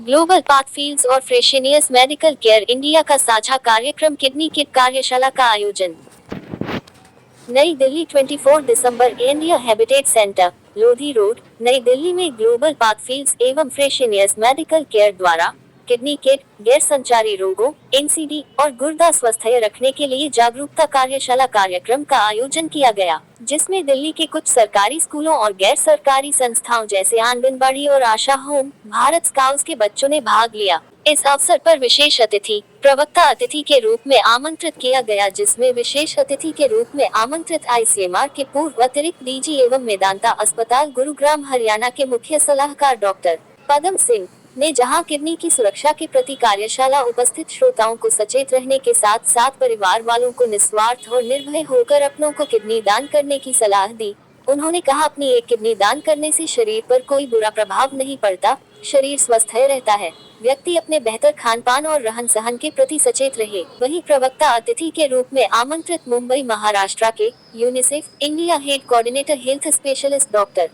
Global पाथफील्ड्स और फ्रेशनियस medical care India का साझा कार्यक्रम किडनी किट कार्यशाला का आयोजन। नई दिल्ली 24 दिसंबर India habitat centre, Lodhi road, New Delhi में ग्लोबल पाथफील्ड्स एवं फ्रेशनियस मेडिकल केयर द्वारा किडनी किट, गैर संचारी रोगों, एनसीडी और गुर्दा स्वस्थ रखने के लिए जागरूकता कार्यशाला कार्यक्रम का आयोजन किया गया, जिसमें दिल्ली के कुछ सरकारी स्कूलों और गैर सरकारी संस्थाओं जैसे आंगनबाड़ी और आशा होम, भारत स्काउट्स के बच्चों ने भाग लिया। इस अवसर पर विशेष अतिथि, प्रवक्ता अतिथि के रूप में आमंत्रित किया गया, जिसमें विशेष अतिथि के रूप में आमंत्रित आईसीएमआर के पूर्व अतिरिक्त डीजी एवं मेदांता अस्पताल गुरुग्राम हरियाणा के मुख्य सलाहकार डॉक्टर पदम सिंह ने जहां किडनी की सुरक्षा के प्रति कार्यशाला उपस्थित श्रोताओं को सचेत रहने के साथ साथ परिवार वालों को निस्वार्थ और निर्भय होकर अपनों को किडनी दान करने की सलाह दी। उन्होंने कहा, अपनी एक किडनी दान करने से शरीर पर कोई बुरा प्रभाव नहीं पड़ता, शरीर स्वस्थ रहता है। व्यक्ति अपने बेहतर खान पान और रहन सहन के प्रति सचेत रहे। वहीं प्रवक्ता अतिथि के रूप में आमंत्रित मुंबई महाराष्ट्र के UNICEF India head coordinator health specialist doctor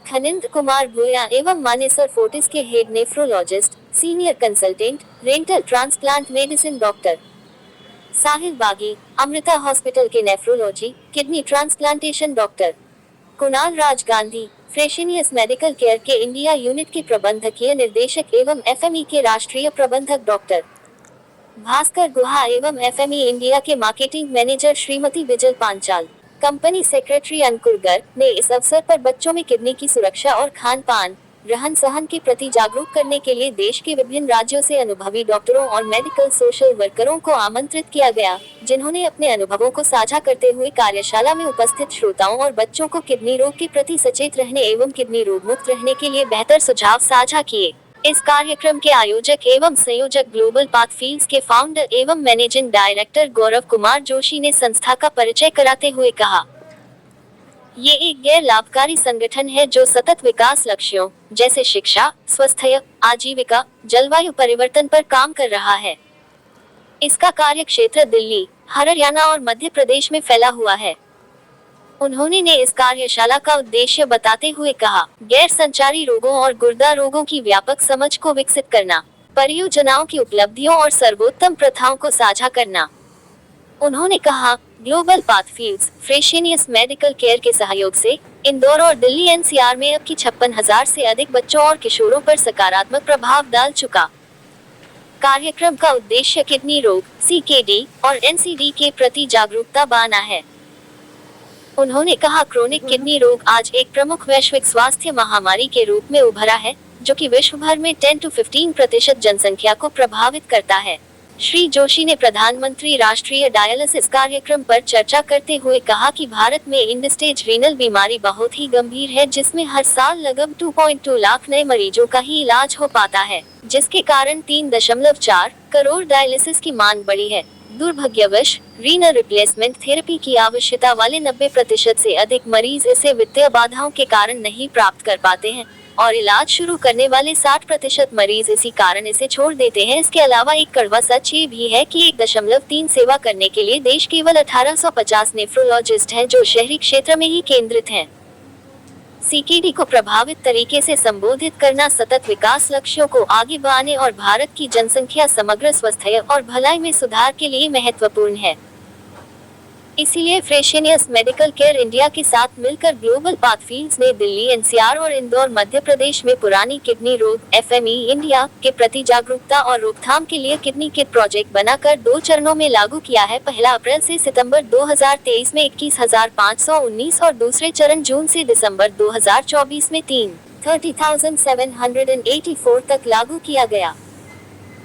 Khanindra Kumar Bhuyan एवं मानेसर फोर्टिस के head nephrologist, senior consultant, renal transplant medicine doctor Sahil Bagi, Amrita hospital के nephrology, kidney transplantation doctor Kunal Raj Gandhi, Fresenius medical care के इंडिया यूनिट के प्रबंधकीय निर्देशक एवं एफएमई के राष्ट्रीय प्रबंधक डॉक्टर भास्कर गुहा एवं एफएमई इंडिया के marketing manager Shrimati Vijal Panchal, company secretary Ankur Garg ने इस अवसर पर बच्चों में किडनी की सुरक्षा और खान पान, रहन सहन के प्रति जागरूक करने के लिए देश के विभिन्न राज्यों से अनुभवी डॉक्टरों और मेडिकल सोशल वर्करों को आमंत्रित किया गया, जिन्होंने अपने अनुभवों को साझा करते हुए कार्यशाला में उपस्थित श्रोताओं और बच्चों को किडनी रोग के प्रति सचेत रहने एवं किडनी रोग मुक्त रहने के लिए बेहतर सुझाव साझा किए। इस कार्यक्रम के आयोजक एवं संयोजक ग्लोबल पाथफील्ड्स के फाउंडर एवं मैनेजिंग डायरेक्टर गौरव कुमार जोशी ने संस्था का परिचय कराते हुए कहा, ये एक गैर लाभकारी संगठन है जो सतत विकास लक्ष्यों जैसे शिक्षा, स्वास्थ्य, आजीविका, जलवायु परिवर्तन पर काम कर रहा है। इसका कार्य क्षेत्र दिल्ली, हरियाणा और मध्य प्रदेश में फैला हुआ है। उन्होंने इस कार्यशाला का उद्देश्य बताते हुए कहा, गैर संचारी रोगों और गुर्दा रोगों की व्यापक समझ को विकसित करना, परियोजनाओं की उपलब्धियों और सर्वोत्तम प्रथाओं को साझा करना। उन्होंने कहा, ग्लोबल पाथफील्ड्स फ्रेशनियस मेडिकल केयर के सहयोग से इंदौर और दिल्ली एनसीआर में अब की 56,000 से अधिक बच्चों और किशोरों पर सकारात्मक प्रभाव डाल चुका। कार्यक्रम का उद्देश्य किडनी रोग, सीकेडी और एनसीडी के प्रति जागरूकता बढ़ाना है। उन्होंने कहा, क्रोनिक किडनी रोग आज एक प्रमुख वैश्विक स्वास्थ्य महामारी के रूप में उभरा है, जो कि विश्व भर में 10 से 15% जनसंख्या को प्रभावित करता है। श्री जोशी ने प्रधानमंत्री राष्ट्रीय डायलिसिस कार्यक्रम पर चर्चा करते हुए कहा कि भारत में एंड स्टेज रीनल बीमारी बहुत ही गंभीर है, जिसमें हर साल लगभग 2.2 लाख नए मरीजों का ही इलाज हो पाता है, जिसके कारण 3.4 करोड़ डायलिसिस की मांग बढ़ी है। दुर्भाग्यवश रीनल रिप्लेसमेंट थेरेपी की आवश्यकता वाले 90% से अधिक मरीज इसे वित्तीय बाधाओं के कारण नहीं प्राप्त कर पाते हैं और इलाज शुरू करने वाले 60% मरीज इसी कारण इसे छोड़ देते हैं। इसके अलावा एक कड़वा सच ये भी है कि 1.3 सेवा करने के लिए देश केवल 1850 नेफ्रोलॉजिस्ट हैं, जो शहरी क्षेत्र में ही केंद्रित हैं। सीकेडी को प्रभावित तरीके से संबोधित करना सतत विकास लक्ष्यों को आगे बढ़ाने और भारत की जनसंख्या समग्र स्वास्थ्य और भलाई में सुधार के लिए महत्वपूर्ण है। इसीलिए फ्रेशनियस मेडिकल केयर इंडिया के साथ मिलकर ग्लोबल पाथफील्ड्स ने दिल्ली एनसीआर और इंदौर मध्य प्रदेश में पुरानी किडनी रोग एफएमई इंडिया के प्रति जागरूकता और रोकथाम के लिए किडनी किट प्रोजेक्ट बनाकर 2 चरणों में लागू किया है। पहला अप्रैल से सितंबर 2023 में 21,519 और दूसरे चरण जून से दिसंबर 2024 में 30,784 तक लागू किया गया।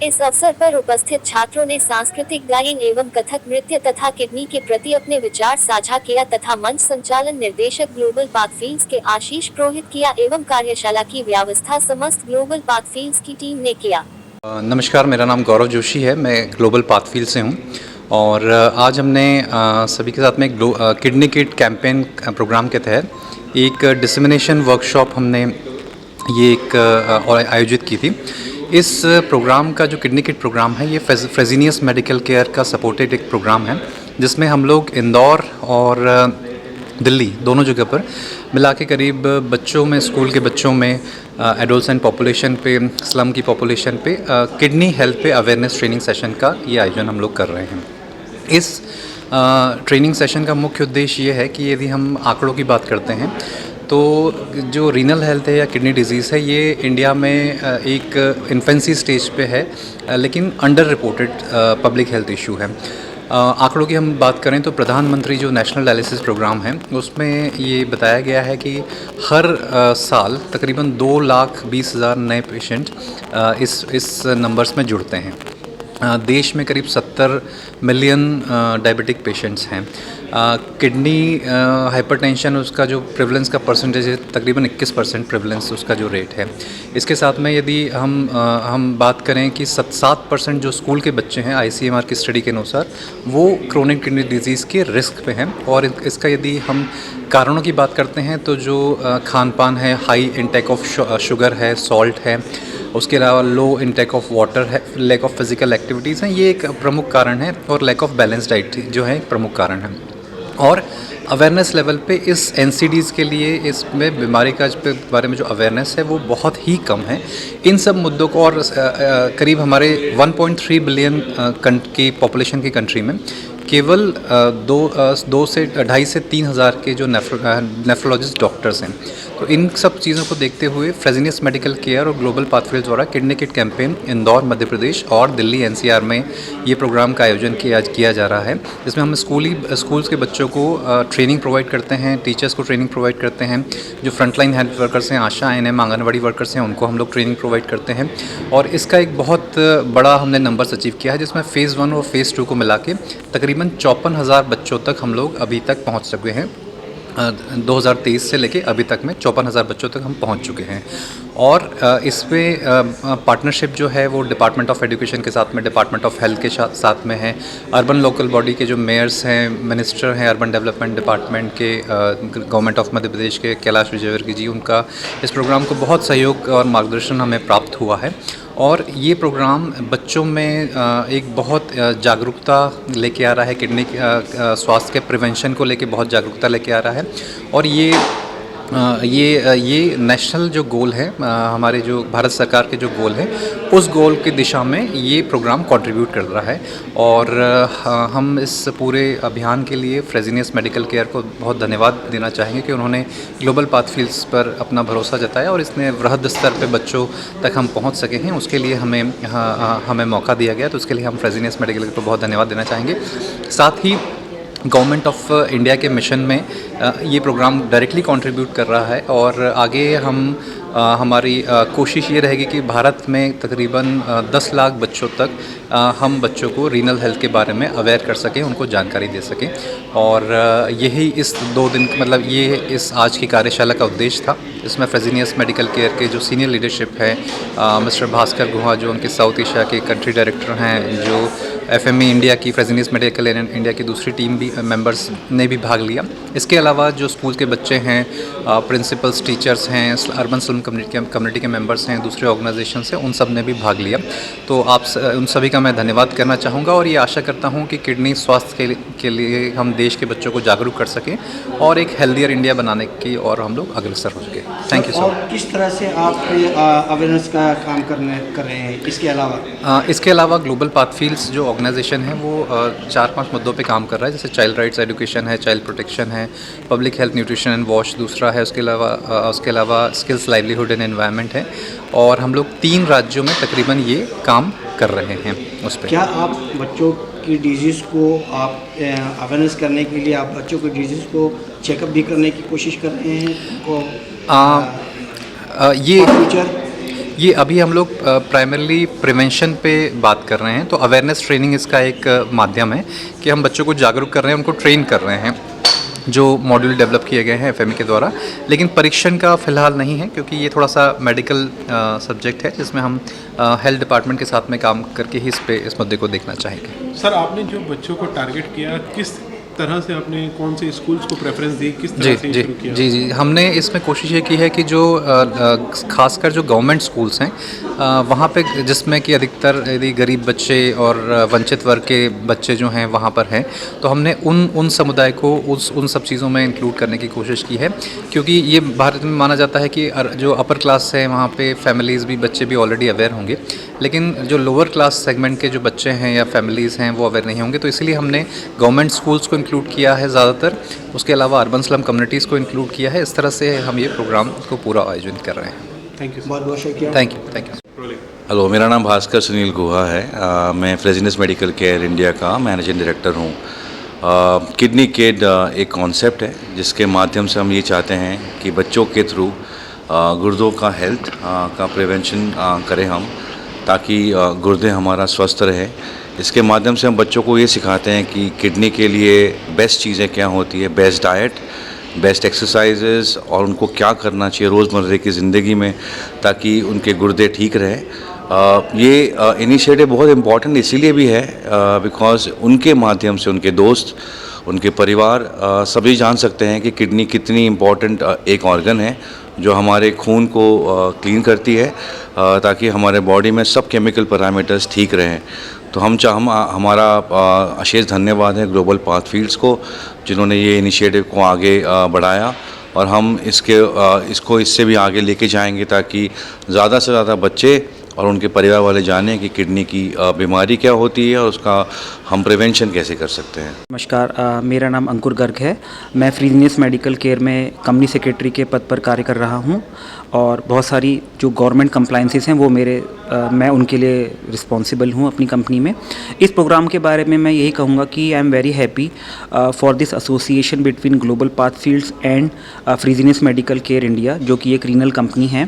इस अवसर पर उपस्थित छात्रों ने सांस्कृतिक गायन एवं कथक नृत्य तथा किडनी के प्रति अपने विचार साझा किया तथा मंच संचालन निर्देशक ग्लोबल पाथफील्ड्स के आशीष पुरोहित किया एवं कार्यशाला की व्यवस्था समस्त ग्लोबल पाथफील्ड्स की टीम ने किया। नमस्कार, मेरा नाम गौरव जोशी है, मैं ग्लोबल पाथफील्ड से हूँ और आज हमने सभी के साथ में किडनी किट कैंपेन प्रोग्राम के तहत एक डिसेमिनेशन वर्कशॉप हमने ये एक आयोजित की थी। इस प्रोग्राम का जो किडनी किट प्रोग्राम है, ये फ्रेशनियस मेडिकल केयर का सपोर्टेड एक प्रोग्राम है, जिसमें हम लोग इंदौर और दिल्ली, दोनों जगह पर मिला के करीब बच्चों में, स्कूल के बच्चों में, एडोलसेंट पॉपुलेशन पे, स्लम की पॉपुलेशन पे किडनी हेल्थ पे अवेयरनेस ट्रेनिंग सेशन का ये आयोजन हम लोग कर रहे हैं। इस ट्रेनिंग सेशन का मुख्य उद्देश्य ये है कि यदि हम आंकड़ों की बात करते हैं तो जो रीनल हेल्थ है या किडनी डिजीज़ है, ये इंडिया में एक इन्फेंसी स्टेज पे है, लेकिन under reported public health issue है। आंकड़ों की हम बात करें तो प्रधानमंत्री जो नेशनल डायलिसिस प्रोग्राम है उसमें ये बताया गया है कि हर साल तकरीबन 2,20,000 नए पेशेंट इस नंबर्स में जुड़ते हैं। देश में करीब 70 मिलियन डायबिटिक पेशेंट्स हैं। किडनी हाइपरटेंशन, उसका जो प्रेवलेंस का परसेंटेज है तकरीबन 21% प्रेवलेंस उसका जो रेट है। इसके साथ में यदि हम बात करें कि 7% जो स्कूल के बच्चे हैं ICMR की स्टडी के अनुसार वो क्रोनिक किडनी डिजीज़ के रिस्क पे हैं। और इसका यदि हम कारणों की बात करते हैं तो जो खान पान है, हाई इंटेक ऑफ शुगर है, सॉल्ट है, उसके अलावा लो इंटेक ऑफ वाटर है, लैक ऑफ फिजिकल एक्टिविटीज़ हैं, ये एक प्रमुख कारण है। और लैक ऑफ बैलेंस डाइट जो है एक प्रमुख कारण है। और अवेयरनेस लेवल पे इस NCDs के लिए इसमें बीमारी का बारे में जो अवेयरनेस है वो बहुत ही कम है। इन सब मुद्दों को, और करीब हमारे 1.3 बिलियन की पॉपुलेशन की कंट्री में केवल 2,500 से 3,000 के जो नेफ्रोलॉजिस्ट डॉक्टर्स हैं। तो इन सब चीज़ों को देखते हुए फ्रेजिनियस मेडिकल केयर और ग्लोबल पाथवेज द्वारा kidney kit campaign Indore Madhya Pradesh और दिल्ली NCR में ये प्रोग्राम का आयोजन किया जा रहा है, जिसमें हम स्कूल्स के बच्चों को ट्रेनिंग प्रोवाइड करते हैं, टीचर्स को ट्रेनिंग प्रोवाइड करते हैं, जो फ्रंटलाइन हेल्थ वर्कर्स हैं, आशा ANM आंगनवाड़ी वर्कर्स हैं, उनको हम लोग ट्रेनिंग प्रोवाइड करते हैं। और इसका एक बहुत बड़ा हमने नंबर्स अचीव किया है, जिसमें फ़ेज़ 1 और फ़ेज़ 2 को मिला के तकरीबन 54,000 बच्चों तक हम लोग अभी तक पहुँच चुके हैं। 2023 से लेके अभी तक में 54,000 बच्चों तक हम पहुंच चुके हैं। और इसमें पार्टनरशिप जो है वो डिपार्टमेंट ऑफ एजुकेशन के साथ में, डिपार्टमेंट ऑफ हेल्थ के साथ में है। अर्बन लोकल बॉडी के जो मेयर्स हैं, मिनिस्टर हैं अर्बन डेवलपमेंट डिपार्टमेंट के, गवर्नमेंट ऑफ मध्य प्रदेश के कैलाश विजयवर्गीय जी, उनका इस प्रोग्राम को बहुत सहयोग और मार्गदर्शन हमें प्राप्त हुआ है। और ये प्रोग्राम बच्चों में एक बहुत जागरूकता लेके आ रहा है, किडनी स्वास्थ्य के प्रिवेंशन को लेके बहुत जागरूकता लेके आ रहा है। और ये नेशनल जो गोल है, हमारे जो भारत सरकार के जो गोल है, उस गोल की दिशा में ये प्रोग्राम कंट्रीब्यूट कर रहा है। और हम इस पूरे अभियान के लिए फ्रेजिनियस मेडिकल केयर को बहुत धन्यवाद देना चाहेंगे कि उन्होंने ग्लोबल पाथफील्ड्स पर अपना भरोसा जताया और इसने वृहद स्तर पे बच्चों तक हम पहुंच सके हैं, उसके लिए हमें मौका दिया गया। तो उसके लिए हम फ्रेजिनियस मेडिकल केयर को बहुत धन्यवाद देना चाहेंगे। साथ ही गवर्नमेंट ऑफ इंडिया के मिशन में ये प्रोग्राम डायरेक्टली कंट्रीब्यूट कर रहा है। और आगे हमारी कोशिश ये रहेगी कि भारत में तकरीबन 10 लाख बच्चों तक हम बच्चों को रीनल हेल्थ के बारे में अवेयर कर सकें, उनको जानकारी दे सकें। और यही इस 2 दिन, मतलब ये इस आज की कार्यशाला का उद्देश्य था। इसमें फ्रेजिनियस मेडिकल केयर के जो सीनियर लीडरशिप है, मिस्टर भास्कर गुहा जो उनके साउथ एशिया के कंट्री डायरेक्टर हैं, जो FME इंडिया की, फ्रेजिनियस मेडिकल इंडिया की दूसरी टीम भी मेंबर्स ने भी भाग लिया। इसके अलावा जो स्कूल के बच्चे हैं, प्रिंसिपल्स, टीचर्स हैं, अर्बन स्लम कम्युनिटी के मेंबर्स हैं, दूसरे ऑर्गेनाइजेशन से, उन सब ने भी भाग लिया। तो उन सभी का मैं धन्यवाद करना चाहूँगा और ये आशा करता हूँ कि किडनी स्वास्थ्य के लिए हम देश के बच्चों को जागरूक कर सकें और एक हेल्दियर इंडिया बनाने की और हम लोग अग्रसर हो सकें। Thank you so much. किस तरह से आप अवेयरनेस का काम कर रहे हैं इसके अलावा ग्लोबल पाथफील्ड्स जो ऑर्गेनाइजेशन है वो 4-5 मुद्दों पे काम कर रहा है, जैसे चाइल्ड राइट्स एजुकेशन है, चाइल्ड प्रोटेक्शन है, public health nutrition and wash दूसरा है, उसके अलावा स्किल्स, लाइवलीहुड एंड एनवायरनमेंट है। और हम लोग 3 राज्यों में तकरीबन ये काम कर रहे हैं उस पर। क्या आप बच्चों की डिजीज़ को आप अवेयरनेस करने के लिए आप बच्चों की डिजीज़ को चेकअप भी करने की कोशिश कर रहे हैं? ये अभी हम लोग प्राइमरली प्रिवेंशन पे बात कर रहे हैं। तो अवेयरनेस ट्रेनिंग इसका एक माध्यम है कि हम बच्चों को जागरूक कर रहे हैं, उनको ट्रेन कर रहे हैं, जो मॉड्यूल डेवलप किए गए हैं FME के द्वारा। लेकिन परीक्षण का फ़िलहाल नहीं है, क्योंकि ये थोड़ा सा मेडिकल सब्जेक्ट है, जिसमें हम हेल्थ डिपार्टमेंट के साथ में काम करके ही इस मुद्दे को देखना चाहेंगे। सर, आपने जो बच्चों को टारगेट किया, किस तरह से आपने कौन से स्कूल्स को प्रेफरेंस दी, किस जी तरह से जी शुरू किया? जी हमने इसमें कोशिश ये की है कि जो खासकर जो गवर्नमेंट स्कूल्स हैं वहाँ पे जिसमें कि अधिकतर यदि गरीब बच्चे और वंचित वर्ग के बच्चे जो हैं वहाँ पर हैं, तो हमने उन समुदाय को उन सब चीज़ों में इंक्लूड करने की कोशिश की है, क्योंकि ये भारत में माना जाता है कि जो अपर क्लास है वहाँ पे फैमिलीज़ भी बच्चे भी ऑलरेडी अवेयर होंगे, लेकिन जो लोअर क्लास सेगमेंट के जो बच्चे हैं या फैमिलीज़ हैं वो अवेयर नहीं होंगे। तो इसलिए हमने गवर्नमेंट स्कूल्स को इंक्लूड किया है ज़्यादातर, उसके अलावा अर्बन स्लम कम्युनिटीज़ को इंक्लूड किया है। इस तरह से हम ये प्रोग्राम को पूरा आयोजन कर रहे हैं। Thank you. बहुत बहुत शुक्रिया। Thank you. हेलो, मेरा नाम भास्कर सुनील गुहा है। मैं फ्रेजिनस मेडिकल केयर इंडिया का मैनेजिंग डायरेक्टर हूँ। किडनी किड एक कॉन्सेप्ट है जिसके माध्यम से हम ये चाहते हैं कि बच्चों के थ्रू गुर्दों का हेल्थ का प्रिवेंशन करें हम, ताकि गुर्दे हमारा स्वस्थ रहे। इसके माध्यम से हम बच्चों को ये सिखाते हैं कि किडनी के लिए बेस्ट चीज़ें क्या होती है, बेस्ट डाइट, बेस्ट एक्सरसाइजेज़, और उनको क्या करना चाहिए रोज़मर्रा की ज़िंदगी में ताकि उनके गुर्दे ठीक रहे। ये इनिशिएटिव बहुत इम्पॉर्टेंट इसीलिए भी है बिकॉज़ उनके माध्यम से उनके दोस्त, उनके परिवार सभी जान सकते हैं कि किडनी कितनी इम्पॉर्टेंट एक ऑर्गन है जो हमारे खून को क्लीन करती है ताकि हमारे बॉडी में सब केमिकल पैरामीटर्स ठीक रहें। तो हमारा अशेष धन्यवाद है ग्लोबल पाथफील्ड्स को जिन्होंने ये इनिशिएटिव को आगे बढ़ाया, और हम इसको इससे भी आगे लेके जाएंगे ताकि ज़्यादा से ज़्यादा बच्चे और उनके परिवार वाले जानें कि किडनी की बीमारी क्या होती है और उसका हम प्रिवेंशन कैसे कर सकते हैं। नमस्कार, मेरा नाम अंकुर गर्ग है। मैं फ्रीजिनियस मेडिकल केयर में कंपनी सेक्रेटरी के पद पर कार्य कर रहा हूं, और बहुत सारी जो गवर्नमेंट कंप्लाइंसेस हैं वो मैं उनके लिए रिस्पॉन्सिबल हूं अपनी कंपनी में। इस प्रोग्राम के बारे में मैं यही कहूँगा कि I am very happy for this association between global Pathfields and Fresenius medical care India, जो कि एक रीनल कंपनी है।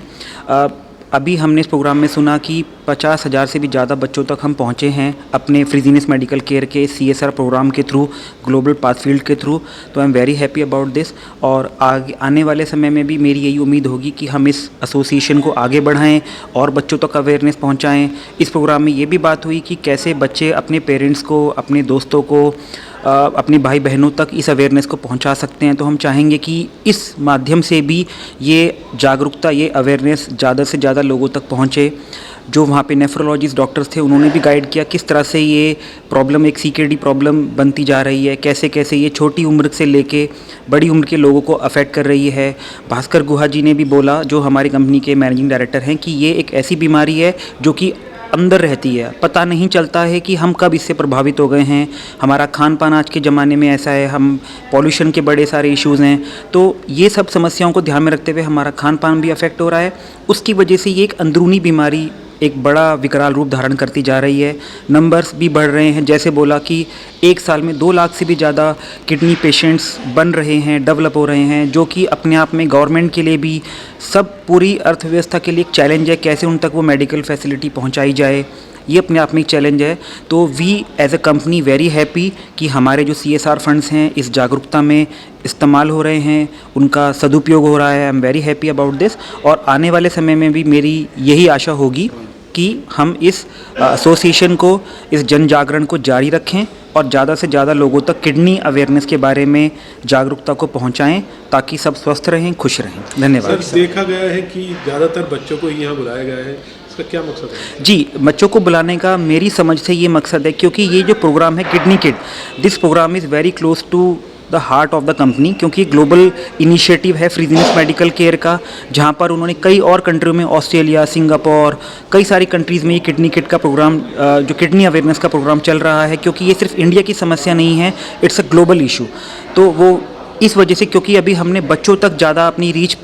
अभी हमने इस प्रोग्राम में सुना कि 50,000 से भी ज़्यादा बच्चों तक हम पहुँचे हैं अपने फ्रीजिनियस मेडिकल केयर के CSR प्रोग्राम के थ्रू, ग्लोबल पाथफील्ड के थ्रू। तो आई am very happy about this, और आने वाले समय में भी मेरी यही उम्मीद होगी कि हम इस एसोसिएशन को आगे बढ़ाएं और बच्चों तक अवेयरनेस पहुँचाएँ। इस प्रोग्राम में ये भी बात हुई कि कैसे बच्चे अपने पेरेंट्स को, अपने दोस्तों को, अपने भाई बहनों तक इस अवेयरनेस को पहुंचा सकते हैं। तो हम चाहेंगे कि इस माध्यम से भी ये जागरूकता, ये अवेयरनेस ज़्यादा से ज़्यादा लोगों तक पहुंचे। जो वहाँ पे नेफ्रोलॉजिस्ट डॉक्टर्स थे उन्होंने भी गाइड किया किस तरह से ये प्रॉब्लम एक CKD प्रॉब्लम बनती जा रही है, कैसे कैसे ये छोटी उम्र से लेके बड़ी उम्र के लोगों को अफेक्ट कर रही है। भास्कर गुहा जी ने भी बोला, जो हमारी कंपनी के मैनेजिंग डायरेक्टर हैं, कि ये एक ऐसी बीमारी है जो कि अंदर रहती है, पता नहीं चलता है कि हम कब इससे प्रभावित हो गए हैं। हमारा खान पान आज के ज़माने में ऐसा है, हम पॉल्यूशन के बड़े सारे इश्यूज़ हैं, तो ये सब समस्याओं को ध्यान में रखते हुए हमारा खान पान भी अफेक्ट हो रहा है। उसकी वजह से ये एक अंदरूनी बीमारी एक बड़ा विकराल रूप धारण करती जा रही है। नंबर्स भी बढ़ रहे हैं, जैसे बोला कि एक साल में 2 लाख से भी ज़्यादा किडनी पेशेंट्स बन रहे हैं, डेवलप हो रहे हैं, जो कि अपने आप में गवर्नमेंट के लिए भी, सब पूरी अर्थव्यवस्था के लिए एक चैलेंज है। कैसे उन तक वो मेडिकल फैसिलिटी पहुंचाई जाए, ये अपने आप में एक चैलेंज है। तो we as a company very happy कि हमारे जो CSR फंड्स हैं इस जागरूकता में इस्तेमाल हो रहे हैं, उनका सदुपयोग हो रहा है। आई am very happy about this, और आने वाले समय में भी मेरी यही आशा होगी कि हम इस एसोसिएशन को, इस जन जागरण को जारी रखें और ज़्यादा से ज़्यादा लोगों तक किडनी अवेयरनेस के बारे में जागरूकता को पहुंचाएं ताकि सब स्वस्थ रहें, खुश रहें। धन्यवाद। सर, देखा गया है कि ज़्यादातर बच्चों को यहाँ बुलाया गया है, इसका क्या मकसद है? जी, बच्चों को बुलाने का मेरी समझ से ये मकसद है क्योंकि ये जो प्रोग्राम है kidney kid, this program is very close to the heart of the company, क्योंकि ग्लोबल इनिशिएटिव है फ्रीजिनियस मेडिकल केयर का, जहाँ पर उन्होंने कई और कंट्रियों में, ऑस्ट्रेलिया, सिंगापुर, कई सारी कंट्रीज़ में ये किडनी किट का प्रोग्राम, जो किडनी अवेयरनेस का प्रोग्राम चल रहा है, क्योंकि ये सिर्फ इंडिया की समस्या नहीं है, इट्स अ ग्लोबल इशू। तो वो इस वजह से, क्योंकि अभी हमने बच्चों तक ज़्यादा अपनी रीच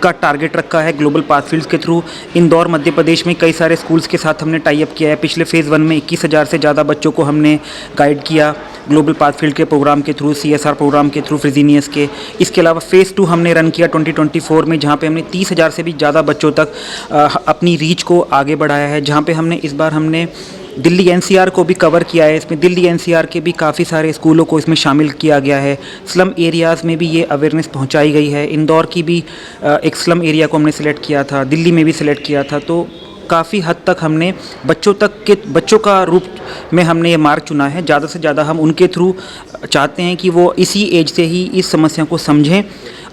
का टारगेट रखा है ग्लोबल पाथफील्ड्स के थ्रू। इंदौर मध्य प्रदेश में कई सारे स्कूल्स के साथ हमने टाई अप किया है। पिछले फेज़ 1 में 21,000 से ज़्यादा बच्चों को हमने गाइड किया ग्लोबल पाथफील्ड के प्रोग्राम के थ्रू, CSR प्रोग्राम के थ्रू, फ्रीजिनियस के। इसके अलावा फेज़ 2 हमने रन किया 2024 में, जहाँ पे हमने 30,000 से भी ज़्यादा बच्चों तक अपनी रीच को आगे बढ़ाया है। जहाँ पे इस बार हमने दिल्ली NCR को भी कवर किया है। इसमें दिल्ली NCR के भी काफ़ी सारे स्कूलों को इसमें शामिल किया गया है। स्लम एरियाज़ में भी ये अवेयरनेस पहुंचाई गई है। इंदौर की भी एक स्लम एरिया को हमने सिलेक्ट किया था, दिल्ली में भी सिलेक्ट किया था। तो काफ़ी हद तक हमने बच्चों का रूप में हमने ये मार्ग चुना है। ज़्यादा से ज़्यादा हम उनके थ्रू चाहते हैं कि वो इसी एज से ही इस समस्या को समझें,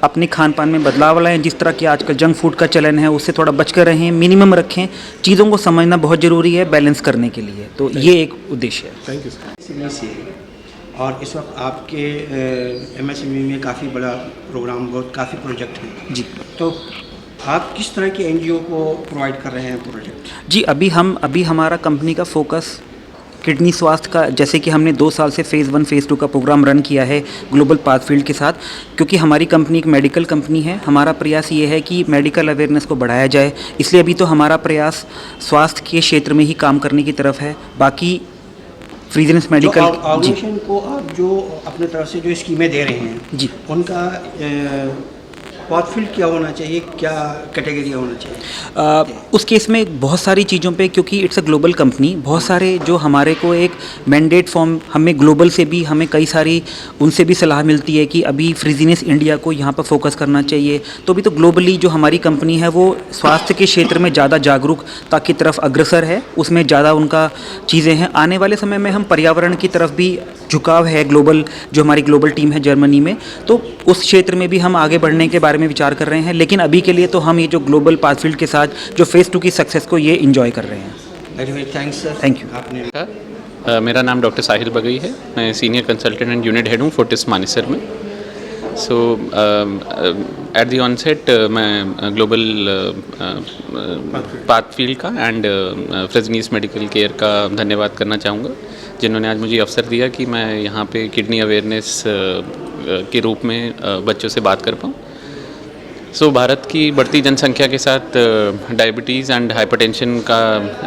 अपने खान पान में बदलाव लाएं। जिस तरह की आजकल जंक फूड का चलन है उससे थोड़ा बच कर रहें, मिनिमम रखें। चीज़ों को समझना बहुत ज़रूरी है बैलेंस करने के लिए, तो ये एक उद्देश्य है। Thank you sir. से और इस वक्त आपके एमएसएमई में काफ़ी बड़ा प्रोग्राम, बहुत काफ़ी प्रोजेक्ट हैं जी। तो आप किस तरह के एनजीओ को प्रोवाइड कर रहे हैं प्रोजेक्ट? जी, अभी हमारा कंपनी का फोकस किडनी स्वास्थ्य का, जैसे कि हमने 2 साल से फ़ेज़ 1 फ़ेज़ 2 का प्रोग्राम रन किया है ग्लोबल पाथफील्ड के साथ। क्योंकि हमारी कंपनी एक मेडिकल कंपनी है, हमारा प्रयास ये है कि मेडिकल अवेयरनेस को बढ़ाया जाए, इसलिए अभी तो हमारा प्रयास स्वास्थ्य के क्षेत्र में ही काम करने की तरफ है। बाकी फ्रीजनेस मेडिकल ऑर्गेनाइजेशन को आप जो अपने तरफ से जो स्कीमें दे रहे हैं जी, उनका पाथफील्ड क्या होना चाहिए, क्या कैटेगरी होना चाहिए? उस केस में बहुत सारी चीज़ों पे, क्योंकि इट्स अ ग्लोबल कंपनी, बहुत सारे जो हमारे को एक मैंडेट फॉर्म, हमें ग्लोबल से भी हमें कई सारी उनसे भी सलाह मिलती है कि अभी फ्रीजीनेस इंडिया को यहाँ पर फोकस करना चाहिए। तो अभी तो ग्लोबली जो हमारी कंपनी है वो स्वास्थ्य के क्षेत्र में ज़्यादा जागरूकता की तरफ अग्रसर है, उसमें ज़्यादा उनका चीज़ें हैं। आने वाले समय में हम पर्यावरण की तरफ भी झुकाव है, ग्लोबल जो हमारी ग्लोबल टीम है जर्मनी में, तो उस क्षेत्र में भी हम आगे बढ़ने के बारे में विचार कर रहे हैं। लेकिन अभी के लिए तो हम ये जो ग्लोबल पाथफील्ड के साथ जो फ़ेज़ 2 की सक्सेस को ये एंजॉय कर रहे हैं। Thanks sir. Thank you. आपने मेरा नाम डॉक्टर साहिल बगई है, मैं senior consultant and unit head हूँ फोर्टिस मानेसर में। सो एट दी ऑनसेट मैं ग्लोबल पाथफील्ड का एंड फ्रेजनीस मेडिकल केयर का धन्यवाद करना चाहूँगा, जिन्होंने आज मुझे अवसर दिया कि मैं यहाँ पे किडनी अवेयरनेस के रूप में बच्चों से बात कर पाऊँ। सो भारत की बढ़ती जनसंख्या के साथ डायबिटीज़ एंड हाइपरटेंशन का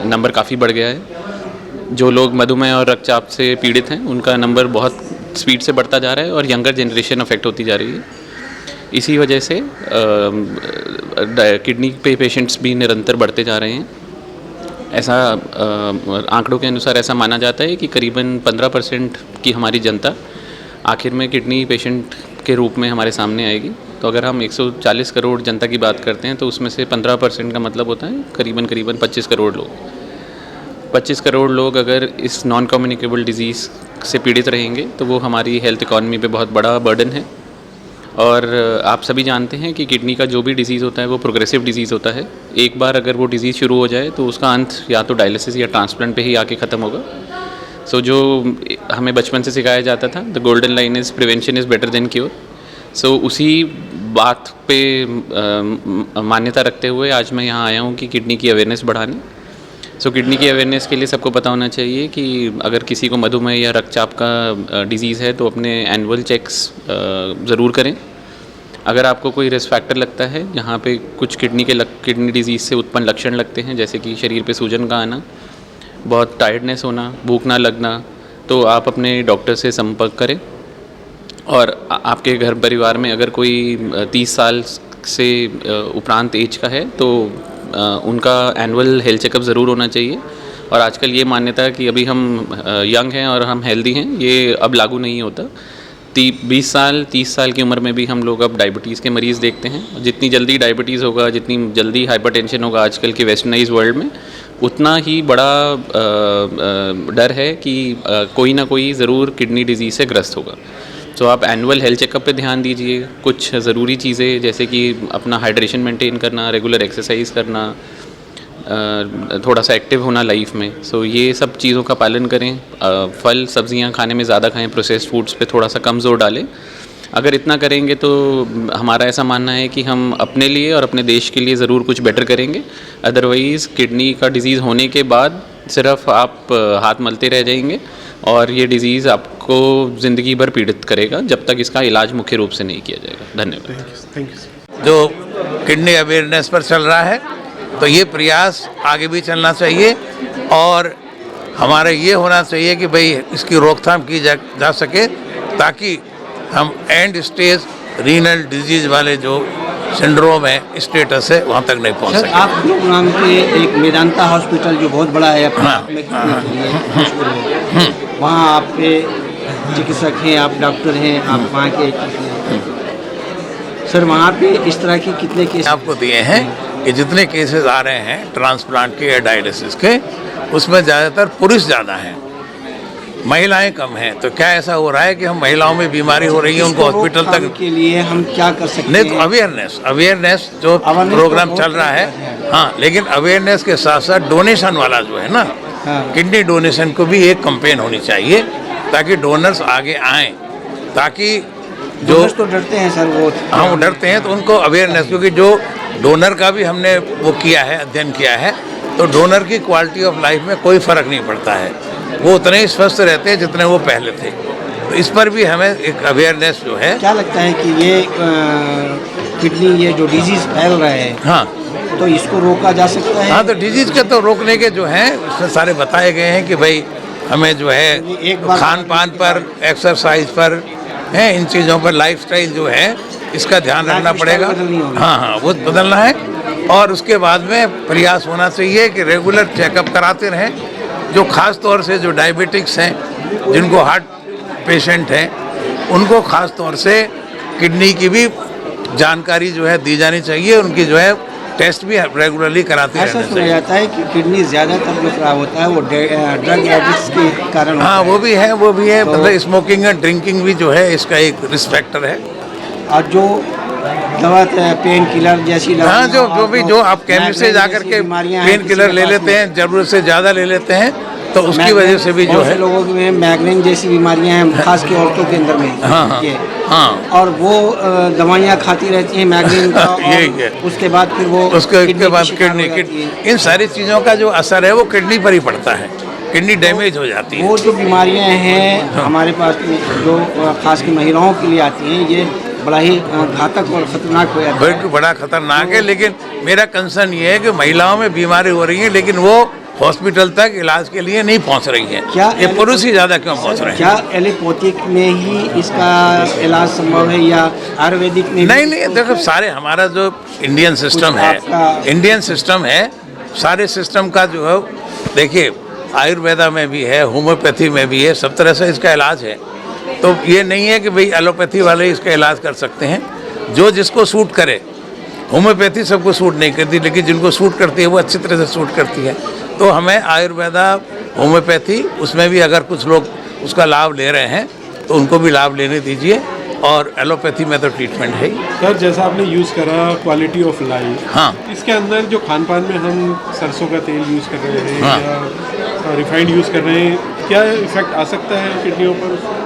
नंबर काफ़ी बढ़ गया है। जो लोग मधुमेह और रक्तचाप से पीड़ित हैं उनका नंबर बहुत स्पीड से बढ़ता जा रहा है और यंगर जनरेशन अफेक्ट होती जा रही है। इसी वजह से किडनी पे पेशेंट्स भी निरंतर बढ़ते जा रहे हैं। ऐसा आंकड़ों के अनुसार ऐसा माना जाता है कि करीबन 15% की हमारी जनता आखिर में किडनी पेशेंट के रूप में हमारे सामने आएगी। तो अगर हम 140 करोड़ जनता की बात करते हैं तो उसमें से 15% का मतलब होता है करीबन 25 करोड़ लोग। 25 करोड़ लोग अगर इस नॉन कम्युनिकेबल डिजीज़ से पीड़ित रहेंगे तो वो हमारी हेल्थ इकॉनमी पे बहुत बड़ा बर्डन है। और आप सभी जानते हैं कि किडनी का जो भी डिज़ीज़ होता है वो प्रोग्रेसिव डिज़ीज़ होता है। एक बार अगर वो डिज़ीज़ शुरू हो जाए तो उसका अंत या तो डायलिसिस या ट्रांसप्लांट पे ही आके ख़त्म होगा। सो जो हमें बचपन से सिखाया जाता था, the golden line is prevention is better than cure. So उसी बात पे मान्यता रखते हुए आज मैं यहाँ आया हूँ कि किडनी की अवेयरनेस बढ़ाने। सो किडनी की अवेयरनेस के लिए सबको पता होना चाहिए कि अगर किसी को मधुमेह या रक्तचाप का डिज़ीज़ है तो अपने एनुअल चेक्स ज़रूर करें। अगर आपको कोई रिस्क फैक्टर लगता है जहाँ पे कुछ किडनी डिजीज़ से उत्पन्न लक्षण लगते हैं, जैसे कि शरीर पे सूजन का आना, बहुत टायर्डनेस होना, भूख ना लगना, तो आप अपने डॉक्टर से संपर्क करें। और आपके घर परिवार में अगर कोई 30 साल से उपरांत एज का है तो उनका एनुअल हेल्थ चेकअप ज़रूर होना चाहिए। और आजकल ये मान्यता है कि अभी हम यंग हैं और हम हेल्दी हैं, ये अब लागू नहीं होता। 20 साल 30 साल की उम्र में भी हम लोग अब डायबिटीज़ के मरीज़ देखते हैं। जितनी जल्दी डायबिटीज़ होगा, जितनी जल्दी हाइपरटेंशन होगा आजकल के वेस्टर्नाइज वर्ल्ड में, उतना ही बड़ा डर है कि कोई ना कोई ज़रूर किडनी डिजीज़ से ग्रस्त होगा। तो आप एनुअल हेल्थ चेकअप पे ध्यान दीजिए। कुछ ज़रूरी चीज़ें जैसे कि अपना हाइड्रेशन मेंटेन करना, रेगुलर एक्सरसाइज करना, थोड़ा सा एक्टिव होना लाइफ में। सो ये सब चीज़ों का पालन करें। फल सब्जियां खाने में ज़्यादा खाएं, प्रोसेस्ड फूड्स पे थोड़ा सा कम जोर डालें। अगर इतना करेंगे तो हमारा ऐसा मानना है कि हम अपने लिए और अपने देश के लिए ज़रूर कुछ बेटर करेंगे। अदरवाइज़ किडनी का डिज़ीज़ होने के बाद सिर्फ आप हाथ मलते रह जाएंगे और ये डिज़ीज़ आपको ज़िंदगी भर पीड़ित करेगा जब तक इसका इलाज मुख्य रूप से नहीं किया जाएगा। धन्यवाद। Thank you. जो किडनी अवेयरनेस पर चल रहा है तो ये प्रयास आगे भी चलना चाहिए और हमारा ये होना चाहिए कि भाई इसकी रोकथाम की जा सके ताकि हम एंड स्टेज रीनल डिजीज़ वाले जो सिंड्रोम है स्टेटस है वहाँ तक नहीं पहुँच सर, सके। आप गुरुग्राम के एक मेदांता हॉस्पिटल जो बहुत बड़ा है अपने वहाँ आप चिकित्सक हैं, आप डॉक्टर हैं, आप वहाँ के सर वहाँ पे इस तरह की कितने केस आपको दिए हैं कि जितने केसेस आ रहे हैं ट्रांसप्लांट के या डायलिसिस के, उसमें ज़्यादातर पुरुष ज़्यादा हैं, महिलाएं कम हैं। तो क्या ऐसा हो रहा है कि हम महिलाओं में बीमारी हो रही है उनको हॉस्पिटल तक के लिए हम क्या कर सकते नहीं? हैं? तो अवेयरनेस जो Awareness प्रोग्राम तो चल रहा है, हाँ, लेकिन अवेयरनेस के साथ साथ डोनेशन वाला जो है ना, हाँ। किडनी डोनेशन को भी एक कैंपेन होनी चाहिए ताकि डोनर्स आगे आएं, ताकि जो डोनर्स तो डरते हैं सर, वो हाँ वो डरते हैं, तो उनको अवेयरनेस, क्योंकि जो डोनर का भी हमने वो किया है, अध्ययन किया है, तो डोनर की क्वालिटी ऑफ लाइफ में कोई फ़र्क नहीं पड़ता है, वो उतने ही स्वस्थ रहते हैं जितने वो पहले थे। तो इस पर भी हमें एक अवेयरनेस जो है। क्या लगता है कि ये किडनी, ये जो डिजीज फैल रहा है, हाँ तो इसको रोका जा सकता है? हाँ, तो डिजीज़ के तो रोकने के जो हैं उसमें सारे बताए गए हैं कि भाई हमें जो है एक बार खान पान पर, एक्सरसाइज पर, हैं, इन चीज़ों पर, लाइफस्टाइल जो है इसका ध्यान रखना पड़ेगा। बदलनी होगी। हाँ हाँ, वो बदलना है, और उसके बाद में प्रयास होना चाहिए कि रेगुलर चेकअप कराते रहें। जो खास तौर से जो डायबिटिक्स हैं, जिनको हार्ट पेशेंट हैं, उनको खास तौर से किडनी की भी जानकारी जो है दी जानी चाहिए, उनकी जो है टेस्ट भी रेगुलरली कराते ऐसा रहना सुना चाहिए। जाता है कि किडनी ज़्यादातर जो खराब होता है वो ड्रग एडिक्ट्स के कारण हाँ, होता वो भी है, वो भी है, तो- मतलब स्मोकिंग और ड्रिंकिंग भी जो है इसका एक रिस्क फैक्टर है। और जो दवा पेन किलर जैसी हाँ, जो दवाइयाँ, भी जो आप केमिस्ट से माइग्रेन जाकर जैसी के बीमारियाँ हैं, पेन किलर ले लेते हैं, ज़रूरत से ज़्यादा ले लेते हैं, तो उसकी माइग्रेन- वजह से भी जो बहुत से है। लोगों में माइग्रेन जैसी बीमारियां हैं, खास के औरतों के अंदर में। हाँ, हाँ, ये हाँ। और वो दवाइयाँ खाती रहती हैं माइग्रेन का, यही है। और उसके बाद फिर वो उसके बाद की शिकार हो किडनी, जाती है। इन सारी चीज़ों का जो असर है वो किडनी पर ही पड़ता है, किडनी डैमेज हो जाती है। वो जो बीमारियां हैं हमारे पास में, जो खास के महिलाओं के लिए आती हैं, ये बड़ा ही घातक और खतरनाक हो जाता है। बिल्कुल बड़ा खतरनाक है, लेकिन मेरा कंसर्न ये है कि महिलाओं में बीमारी हो रही है, लेकिन वो हॉस्पिटल तक इलाज के लिए नहीं पहुंच रही है। क्या ये पुरुष ही ज़्यादा क्यों पहुंच रहे हैं? क्या एलोपैथिक में ही इसका इलाज संभव है या आयुर्वेदिक में भी? नहीं, देखो सारे हमारा जो इंडियन सिस्टम है, इंडियन सिस्टम है, सारे सिस्टम का जो है, देखिए आयुर्वेदा में भी है, होम्योपैथी में भी है, सब तरह से इसका इलाज है। तो ये नहीं है कि भाई एलोपैथी वाले इसका इलाज कर सकते हैं, जो जिसको सूट करे। होम्योपैथी सबको सूट नहीं करती, लेकिन जिनको सूट करती है वो अच्छी तरह से सूट करती है। तो हमें आयुर्वेदा, होम्योपैथी, उसमें भी अगर कुछ लोग उसका लाभ ले रहे हैं तो उनको भी लाभ लेने दीजिए, और एलोपैथी में तो ट्रीटमेंट है ही। सर जैसा आपने यूज़ करा क्वालिटी ऑफ लाइफ, हाँ। इसके अंदर जो खान पान में हम सरसों का तेल यूज़ कर रहे हैं हाँ। या रिफाइंड यूज़ कर रहे हैं, क्या इफेक्ट आ सकता है किडनियों पर?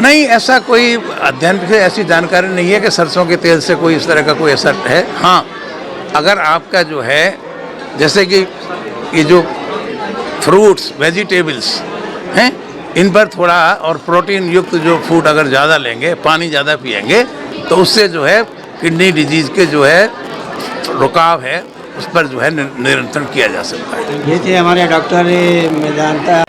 नहीं, ऐसा कोई अध्ययन से ऐसी जानकारी नहीं है कि सरसों के तेल से कोई इस तरह का कोई असर है। हाँ, अगर आपका जो है, जैसे कि ये जो फ्रूट्स, वेजिटेबल्स हैं, इन पर थोड़ा, और प्रोटीन युक्त जो फूड अगर ज़्यादा लेंगे, पानी ज़्यादा पिएंगे, तो उससे जो है किडनी डिजीज़ के जो है रुकाव है, उस पर जो है नियंत्रण किया जा सकता है। ये थे हमारे डॉक्टर मेदांता।